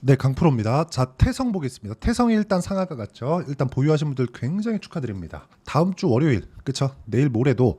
네, 강프로입니다. 자, 태성 보겠습니다. 태성이 일단 상한가 같죠? 일단 보유하신 분들 굉장히 축하드립니다. 다음 주 월요일, 그쵸? 내일 모레도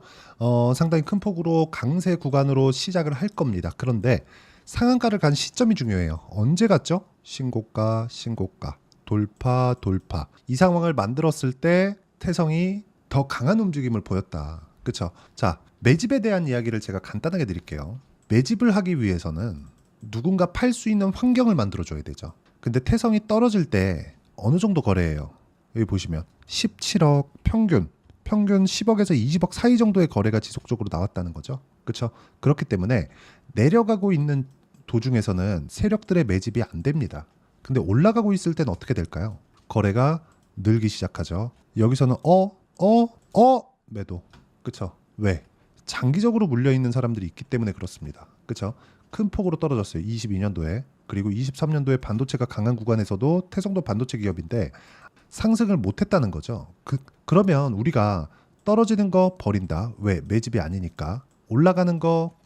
상당히 큰 폭으로 강세 구간으로 시작을 할 겁니다. 그런데 상한가를 간 시점이 중요해요. 언제 갔죠? 신고가, 신고가, 돌파, 돌파. 이 상황을 만들었을 때 태성이 더 강한 움직임을 보였다. 그쵸? 자, 매집에 대한 이야기를 제가 간단하게 드릴게요. 매집을 하기 위해서는 누군가 팔 수 있는 환경을 만들어줘야 되죠. 근데 태성이 떨어질 때 어느 정도 거래해요? 여기 보시면 17억 평균 10억에서 20억 사이 정도의 거래가 지속적으로 나왔다는 거죠. 그렇죠? 그렇기 때문에 내려가고 있는 도중에서는 세력들의 매집이 안 됩니다. 근데 올라가고 있을 때는 어떻게 될까요? 거래가 늘기 시작하죠. 여기서는 매도. 그렇죠? 왜? 장기적으로 물려 있는 사람들이 있기 때문에 그렇습니다. 그렇죠? 큰 폭으로 떨어졌어요. 22년도에. 그리고 23년도에 반도체가 강한 구간에서도 태성도 반도체 기업인데 상승을 못했다는 거죠. 그러면 우리가 떨어지는 거 버린다. 왜? 매집이 아니니까. 올라가는 거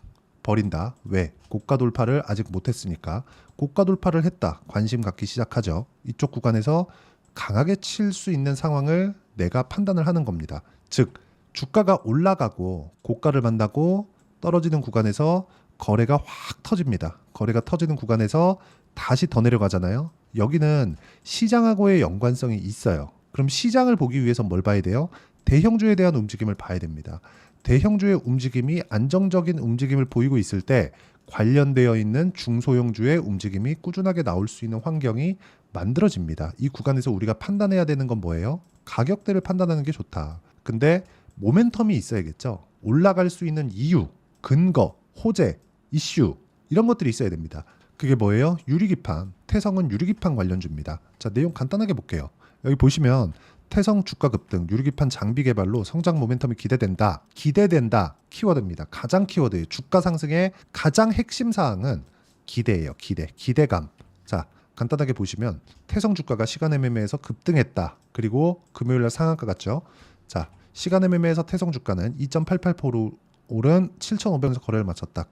버린다. 왜? 고가 돌파를 아직 못했으니까. 고가 돌파를 했다. 관심 갖기 시작하죠. 이쪽 구간에서 강하게 칠 수 있는 상황을 내가 판단을 하는 겁니다. 즉 주가가 올라가고 고가를 만나고 떨어지는 구간에서 거래가 확 터집니다. 거래가 터지는 구간에서 다시 더 내려가잖아요. 여기는 시장하고의 연관성이 있어요. 그럼 시장을 보기 위해서 뭘 봐야 돼요? 대형주에 대한 움직임을 봐야 됩니다. 대형주의 움직임이 안정적인 움직임을 보이고 있을 때 관련되어 있는 중소형주의 움직임이 꾸준하게 나올 수 있는 환경이 만들어집니다. 이 구간에서 우리가 판단해야 되는 건 뭐예요? 가격대를 판단하는 게 좋다. 근데 모멘텀이 있어야겠죠. 올라갈 수 있는 이유, 근거, 호재, 이슈 이런 것들이 있어야 됩니다. 그게 뭐예요? 유리기판. 태성은 유리기판 관련주입니다. 자, 내용 간단하게 볼게요. 여기 보시면 태성 주가 급등, 유리기판 장비 개발로 성장 모멘텀이 기대된다. 기대된다. 키워드입니다. 가장 키워드예요. 주가 상승의 가장 핵심 사항은 기대예요. 기대감. 자, 간단하게 보시면 태성 주가가 시간의 매매에서 급등했다. 그리고 금요일 날 상한가 같죠? 자, 시간의 매매에서 태성 주가는 2.88% 오른 7,500원에서 거래를 마쳤다.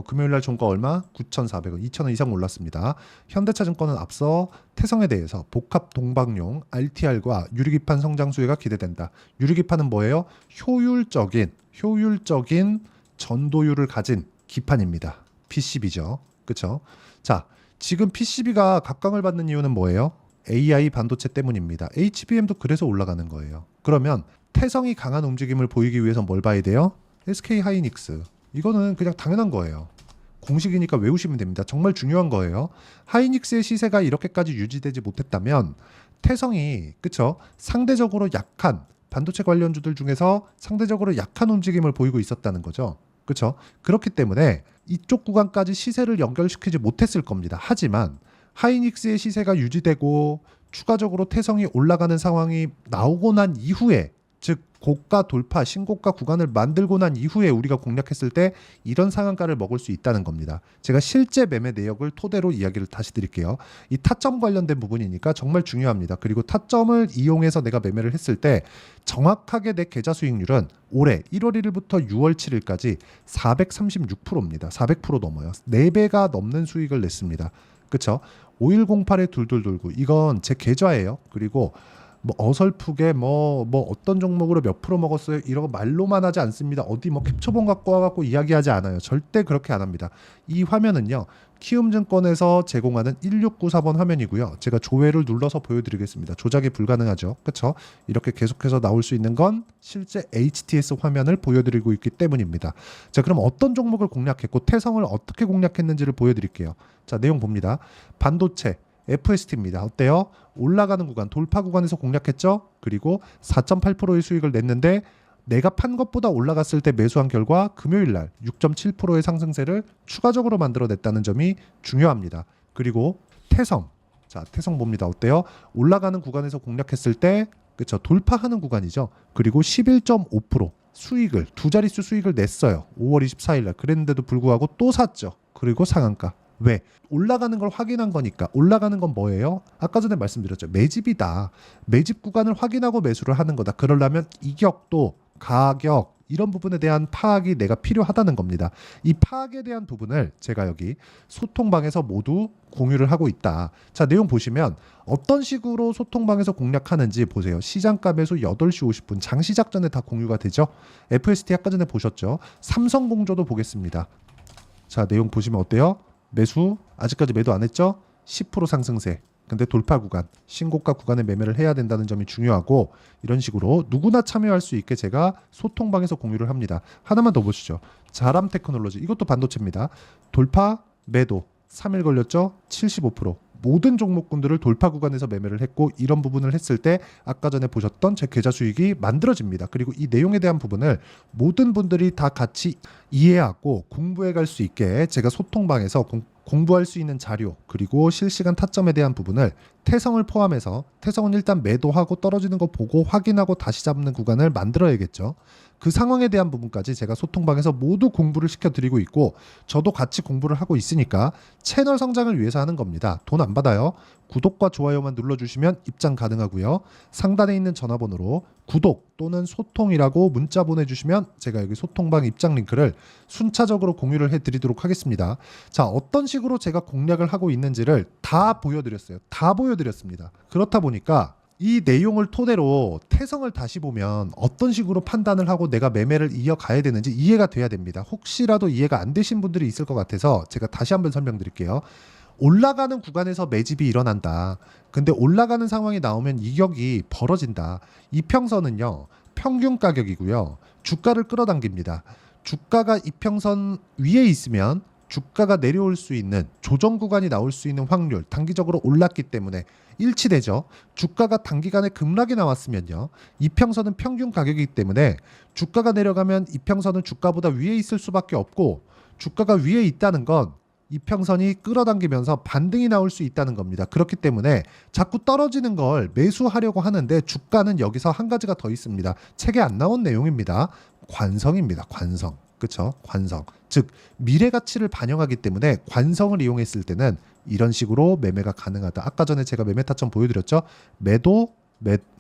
금요일날 종가 얼마? 9,400원, 2,000원 이상 올랐습니다. 현대차증권은 앞서 태성에 대해서 복합 동방용 RTR과 유리기판 성장 수혜가 기대된다. 유리기판은 뭐예요? 효율적인 전도율을 가진 기판입니다. PCB죠. 그렇죠? 자, 지금 PCB가 각광을 받는 이유는 뭐예요? AI 반도체 때문입니다. HBM도 그래서 올라가는 거예요. 그러면 태성이 강한 움직임을 보이기 위해서 뭘 봐야 돼요? SK 하이닉스. 이거는 그냥 당연한 거예요. 공식이니까 외우시면 됩니다. 정말 중요한 거예요. 하이닉스의 시세가 이렇게까지 유지되지 못했다면 태성이 그쵸? 상대적으로 약한 반도체 관련주들 중에서 상대적으로 약한 움직임을 보이고 있었다는 거죠. 그쵸? 그렇기 때문에 이쪽 구간까지 시세를 연결시키지 못했을 겁니다. 하지만 하이닉스의 시세가 유지되고 추가적으로 태성이 올라가는 상황이 나오고 난 이후에 즉 고가 돌파, 신고가 구간을 만들고 난 이후에 우리가 공략했을 때 이런 상한가를 먹을 수 있다는 겁니다. 제가 실제 매매 내역을 토대로 이야기를 다시 드릴게요. 이 타점 관련된 부분이니까 정말 중요합니다. 그리고 타점을 이용해서 내가 매매를 했을 때 정확하게 내 계좌 수익률은 올해 1월 1일부터 6월 7일까지 436%입니다. 400% 넘어요. 4배가 넘는 수익을 냈습니다. 그쵸? 5108에 둘둘 돌고 이건 제 계좌예요. 그리고 뭐 어설프게 뭐 어떤 종목으로 몇 프로 먹었어요 이런 거 말로만 하지 않습니다. 어디 뭐 캡처본 갖고 와갖고 이야기하지 않아요. 절대 그렇게 안 합니다. 이 화면은요 키움증권에서 제공하는 1694번 화면이고요. 제가 조회를 눌러서 보여드리겠습니다. 조작이 불가능하죠. 그렇죠? 이렇게 계속해서 나올 수 있는 건 실제 HTS 화면을 보여드리고 있기 때문입니다. 자, 그럼 어떤 종목을 공략했고 태성을 어떻게 공략했는지를 보여드릴게요. 자, 내용 봅니다. 반도체 FST입니다. 어때요? 올라가는 구간, 돌파 구간에서 공략했죠? 그리고 4.8%의 수익을 냈는데 내가 판 것보다 올라갔을 때 매수한 결과 금요일 날 6.7%의 상승세를 추가적으로 만들어냈다는 점이 중요합니다. 그리고 태성. 자, 태성 봅니다. 어때요? 올라가는 구간에서 공략했을 때 그렇죠? 돌파하는 구간이죠. 그리고 11.5% 수익을 두 자릿수 수익을 냈어요. 5월 24일 날. 그랬는데도 불구하고 또 샀죠. 그리고 상한가. 왜? 올라가는 걸 확인한 거니까. 올라가는 건 뭐예요? 아까 전에 말씀드렸죠. 매집이다. 매집 구간을 확인하고 매수를 하는 거다. 그러려면 이격도 가격 이런 부분에 대한 파악이 내가 필요하다는 겁니다. 이 파악에 대한 부분을 제가 여기 소통방에서 모두 공유를 하고 있다. 자, 내용 보시면 어떤 식으로 소통방에서 공략하는지 보세요. 시장가 매수 8시 50분 장시작 전에 다 공유가 되죠. FST 아까 전에 보셨죠. 삼성공조도 보겠습니다. 자, 내용 보시면 어때요? 매수 아직까지 매도 안 했죠? 10% 상승세. 근데 돌파 구간, 신고가 구간에 매매를 해야 된다는 점이 중요하고 이런 식으로 누구나 참여할 수 있게 제가 소통방에서 공유를 합니다. 하나만 더 보시죠. 자람 테크놀로지 이것도 반도체입니다. 돌파, 매도 3일 걸렸죠? 75%. 모든 종목군들을 돌파 구간에서 매매를 했고 이런 부분을 했을 때 아까 전에 보셨던 제 계좌 수익이 만들어집니다. 그리고 이 내용에 대한 부분을 모든 분들이 다 같이 이해하고 공부해 갈 수 있게 제가 소통방에서 공부할 수 있는 자료 그리고 실시간 타점에 대한 부분을 태성을 포함해서 태성은 일단 매도하고 떨어지는 거 보고 확인하고 다시 잡는 구간을 만들어야겠죠. 그 상황에 대한 부분까지 제가 소통방에서 모두 공부를 시켜드리고 있고 저도 같이 공부를 하고 있으니까 채널 성장을 위해서 하는 겁니다. 돈 안 받아요. 구독과 좋아요만 눌러주시면 입장 가능하고요. 상단에 있는 전화번호로 구독 또는 소통이라고 문자 보내주시면 제가 여기 소통방 입장 링크를 순차적으로 공유를 해드리도록 하겠습니다. 자, 어떤 식으로 제가 공략을 하고 있는지를 다 보여드렸어요. 다 보여드렸습니다. 그렇다 보니까 이 내용을 토대로 태성을 다시 보면 어떤 식으로 판단을 하고 내가 매매를 이어가야 되는지 이해가 돼야 됩니다. 혹시라도 이해가 안 되신 분들이 있을 것 같아서 제가 다시 한번 설명드릴게요. 올라가는 구간에서 매집이 일어난다. 근데 올라가는 상황이 나오면 이격이 벌어진다. 이평선은요, 평균 가격이고요. 주가를 끌어당깁니다. 주가가 이평선 위에 있으면 주가가 내려올 수 있는 조정 구간이 나올 수 있는 확률, 단기적으로 올랐기 때문에 일치되죠. 주가가 단기간에 급락이 나왔으면요. 이평선은 평균 가격이기 때문에 주가가 내려가면 이평선은 주가보다 위에 있을 수밖에 없고 주가가 위에 있다는 건 이평선이 끌어당기면서 반등이 나올 수 있다는 겁니다. 그렇기 때문에 자꾸 떨어지는 걸 매수하려고 하는데 주가는 여기서 한 가지가 더 있습니다. 책에 안 나온 내용입니다. 관성입니다. 관성. 그렇죠? 관성. 즉 미래 가치를 반영하기 때문에 관성을 이용했을 때는 이런 식으로 매매가 가능하다. 아까 전에 제가 매매 타점 보여드렸죠? 매도,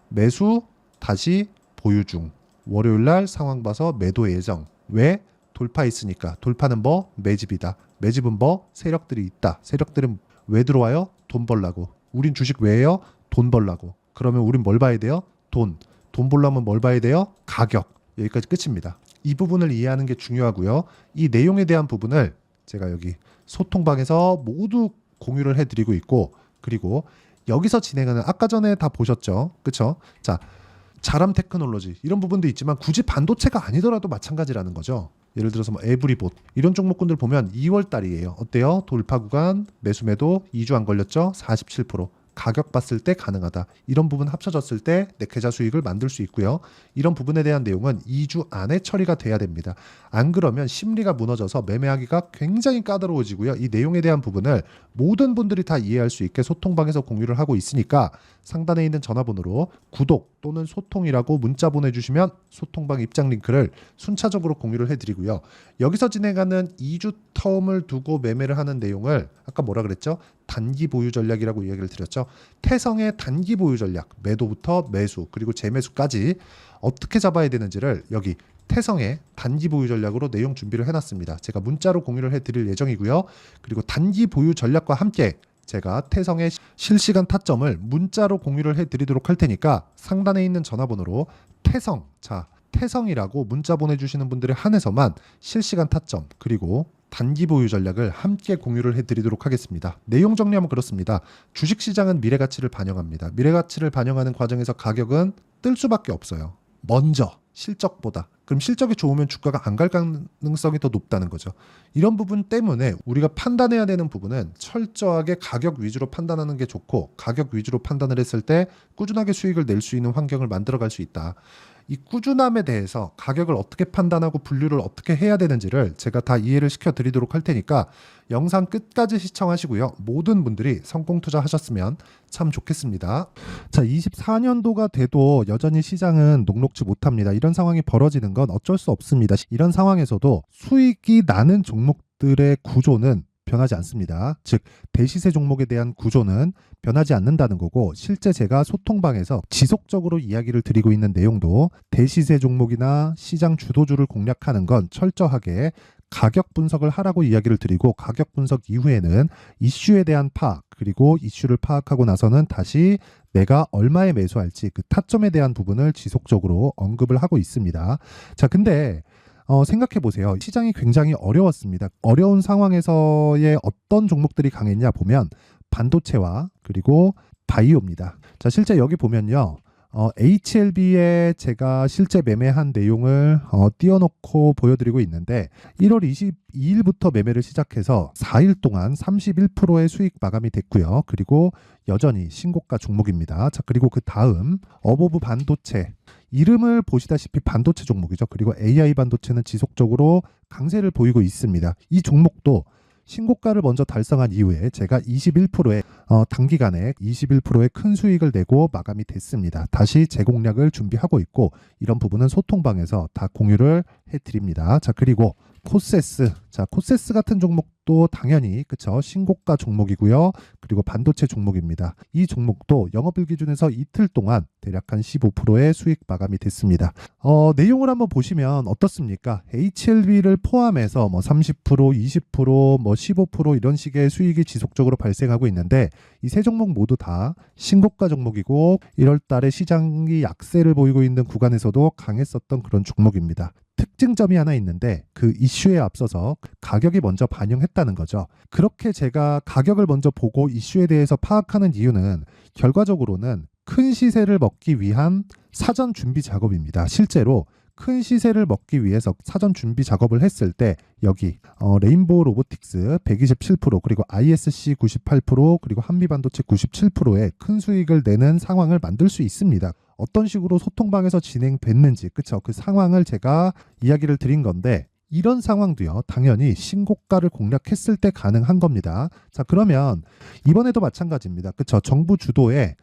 매수, 다시 보유 중. 월요일 날 상황 봐서 매도 예정. 왜? 돌파했으니까. 돌파는 뭐? 매집이다. 매집은 뭐? 세력들이 있다. 세력들은 왜 들어와요? 돈 벌라고. 우린 주식 왜 해요? 돈 벌라고. 그러면 우린 뭘 봐야 돼요? 돈. 돈 벌려면 뭘 봐야 돼요? 가격. 여기까지 끝입니다. 이 부분을 이해하는 게 중요하고요. 이 내용에 대한 부분을 제가 여기 소통방에서 모두 공유를 해드리고 있고 그리고 여기서 진행하는 아까 전에 다 보셨죠? 그쵸? 자, 자람 테크놀로지 이런 부분도 있지만 굳이 반도체가 아니더라도 마찬가지라는 거죠. 예를 들어서 뭐 에브리봇 이런 종목군들 보면 2월 달이에요. 어때요? 돌파 구간 매수 매도 2주 안 걸렸죠? 47%. 가격 봤을 때 가능하다. 이런 부분 합쳐졌을 때 내 계좌 수익을 만들 수 있고요. 이런 부분에 대한 내용은 2주 안에 처리가 돼야 됩니다. 안 그러면 심리가 무너져서 매매하기가 굉장히 까다로워지고요. 이 내용에 대한 부분을 모든 분들이 다 이해할 수 있게 소통방에서 공유를 하고 있으니까 상단에 있는 전화번호로 구독 또는 소통이라고 문자 보내주시면 소통방 입장 링크를 순차적으로 공유를 해드리고요. 여기서 진행하는 2주 텀을 두고 매매를 하는 내용을 아까 뭐라 그랬죠? 단기 보유 전략이라고 이야기를 드렸죠. 태성의 단기 보유 전략, 매도부터 매수 그리고 재매수까지 어떻게 잡아야 되는지를 여기 태성의 단기 보유 전략으로 내용 준비를 해놨습니다. 제가 문자로 공유를 해드릴 예정이고요. 그리고 단기 보유 전략과 함께 제가 태성의 실시간 타점을 문자로 공유를 해드리도록 할 테니까 상단에 있는 전화번호로 태성, 자 태성이라고 문자 보내주시는 분들에 한해서만 실시간 타점 그리고 단기 보유 전략을 함께 공유를 해드리도록 하겠습니다. 내용 정리하면 그렇습니다. 주식시장은 미래가치를 반영합니다. 미래가치를 반영하는 과정에서 가격은 뜰 수밖에 없어요. 먼저 실적보다. 그럼 실적이 좋으면 주가가 안 갈 가능성이 더 높다는 거죠. 이런 부분 때문에 우리가 판단해야 되는 부분은 철저하게 가격 위주로 판단하는 게 좋고 가격 위주로 판단을 했을 때 꾸준하게 수익을 낼 수 있는 환경을 만들어갈 수 있다. 이 꾸준함에 대해서 가격을 어떻게 판단하고 분류를 어떻게 해야 되는지를 제가 다 이해를 시켜드리도록 할 테니까 영상 끝까지 시청하시고요. 모든 분들이 성공 투자하셨으면 참 좋겠습니다. 자, 24년도가 돼도 여전히 시장은 녹록지 못합니다. 이런 상황이 벌어지는 건 어쩔 수 없습니다. 이런 상황에서도 수익이 나는 종목들의 구조는 변하지 않습니다. 즉 대시세 종목에 대한 구조는 변하지 않는다는 거고, 실제 제가 소통방에서 지속적으로 이야기를 드리고 있는 내용도 대시세 종목이나 시장 주도주를 공략하는 건 철저하게 가격 분석을 하라고 이야기를 드리고, 가격 분석 이후에는 이슈에 대한 파악, 그리고 이슈를 파악하고 나서는 다시 내가 얼마에 매수할지 그 타점에 대한 부분을 지속적으로 언급을 하고 있습니다. 자, 근데 생각해 보세요. 시장이 굉장히 어려웠습니다. 어려운 상황에서의 어떤 종목들이 강했냐 보면 반도체와 그리고 바이오입니다. 자, 실제 여기 보면요. HLB에 제가 실제 매매한 내용을 띄워놓고 보여드리고 있는데, 1월 22일부터 매매를 시작해서 4일 동안 31%의 수익 마감이 됐고요. 그리고 여전히 신고가 종목입니다. 자, 그리고 그 다음 어보브 반도체, 이름을 보시다시피 반도체 종목이죠. 그리고 AI 반도체는 지속적으로 강세를 보이고 있습니다. 이 종목도 신고가를 먼저 달성한 이후에 제가 21%의 단기간에 21%의 큰 수익을 내고 마감이 됐습니다. 다시 재공략을 준비하고 있고, 이런 부분은 소통방에서 다 공유를 해드립니다. 자, 그리고 코세스. 자, 코세스 같은 종목도 당연히 그쵸, 신고가 종목이고요. 그리고 반도체 종목입니다. 이 종목도 영업일 기준에서 이틀 동안 대략 한 15%의 수익 마감이 됐습니다. 내용을 한번 보시면 어떻습니까? HLB를 포함해서 뭐 30%, 20%, 뭐 15% 이런 식의 수익이 지속적으로 발생하고 있는데, 이 세 종목 모두 다 신고가 종목이고 1월 달에 시장이 약세를 보이고 있는 구간에서도 강했었던 그런 종목입니다. 특징점이 하나 있는데, 그 이슈에 앞서서 가격이 먼저 반영했다는 거죠. 그렇게 제가 가격을 먼저 보고 이슈에 대해서 파악하는 이유는 결과적으로는 큰 시세를 먹기 위한 사전 준비 작업입니다. 실제로 큰 시세를 먹기 위해서 사전 준비 작업을 했을 때 여기 레인보우 로보틱스 127%, 그리고 ISC 98%, 그리고 한미반도체 97%의 큰 수익을 내는 상황을 만들 수 있습니다. 어떤 식으로 소통방에서 진행됐는지, 그쵸? 그 상황을 제가 이야기를 드린 건데, 이런 상황도요, 당연히 신고가를 공략했을 때 가능한 겁니다. 자, 그러면 이번에도 마찬가지입니다. 그쵸? 정부 주도의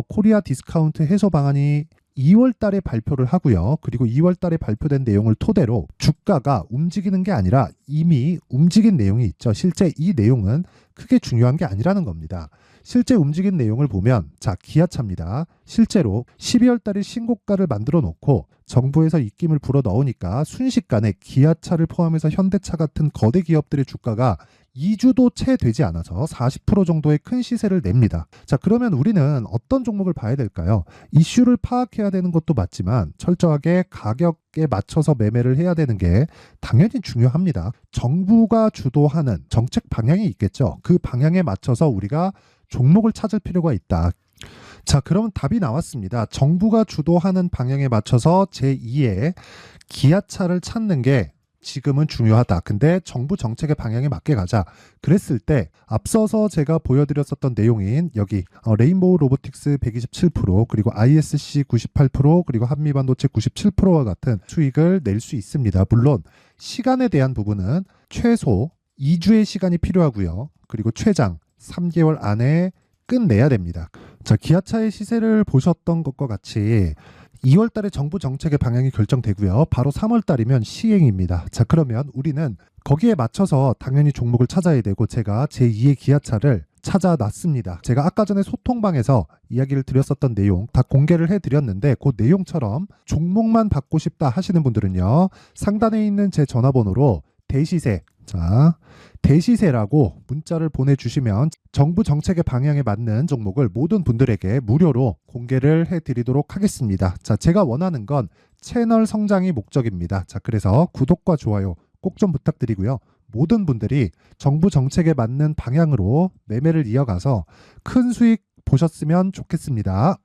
코리아 디스카운트 해소 방안이 2월 달에 발표를 하고요. 그리고 2월 달에 발표된 내용을 토대로 주가가 움직이는 게 아니라 이미 움직인 내용이 있죠. 실제 이 내용은 크게 중요한 게 아니라는 겁니다. 실제 움직인 내용을 보면, 자, 기아차입니다. 실제로 12월 달에 신고가를 만들어 놓고 정부에서 입김을 불어 넣으니까 순식간에 기아차를 포함해서 현대차 같은 거대 기업들의 주가가 2주도 채 되지 않아서 40% 정도의 큰 시세를 냅니다. 자, 그러면 우리는 어떤 종목을 봐야 될까요? 이슈를 파악해야 되는 것도 맞지만 철저하게 가격에 맞춰서 매매를 해야 되는 게 당연히 중요합니다. 정부가 주도하는 정책 방향이 있겠죠. 그 방향에 맞춰서 우리가 종목을 찾을 필요가 있다. 자, 그러면 답이 나왔습니다. 정부가 주도하는 방향에 맞춰서 제2의 기아차를 찾는 게 지금은 중요하다. 근데 정부 정책의 방향에 맞게 가자. 그랬을 때 앞서서 제가 보여드렸었던 내용인 여기 레인보우 로보틱스 127%, 그리고 ISC 98%, 그리고 한미반도체 97%와 같은 수익을 낼 수 있습니다. 물론 시간에 대한 부분은 최소 2주의 시간이 필요하고요. 그리고 최장 3개월 안에 끝내야 됩니다. 자, 기아차의 시세를 보셨던 것과 같이 2월 달에 정부 정책의 방향이 결정되고요. 바로 3월 달이면 시행입니다. 자, 그러면 우리는 거기에 맞춰서 당연히 종목을 찾아야 되고, 제가 제2의 기아차를 찾아놨습니다. 제가 아까 전에 소통방에서 이야기를 드렸었던 내용 다 공개를 해드렸는데, 그 내용처럼 종목만 받고 싶다 하시는 분들은요, 상단에 있는 제 전화번호로 대시세, 자, 대시세라고 문자를 보내주시면 정부 정책의 방향에 맞는 종목을 모든 분들에게 무료로 공개를 해드리도록 하겠습니다. 자, 제가 원하는 건 채널 성장이 목적입니다. 자, 그래서 구독과 좋아요 꼭 좀 부탁드리고요. 모든 분들이 정부 정책에 맞는 방향으로 매매를 이어가서 큰 수익 보셨으면 좋겠습니다.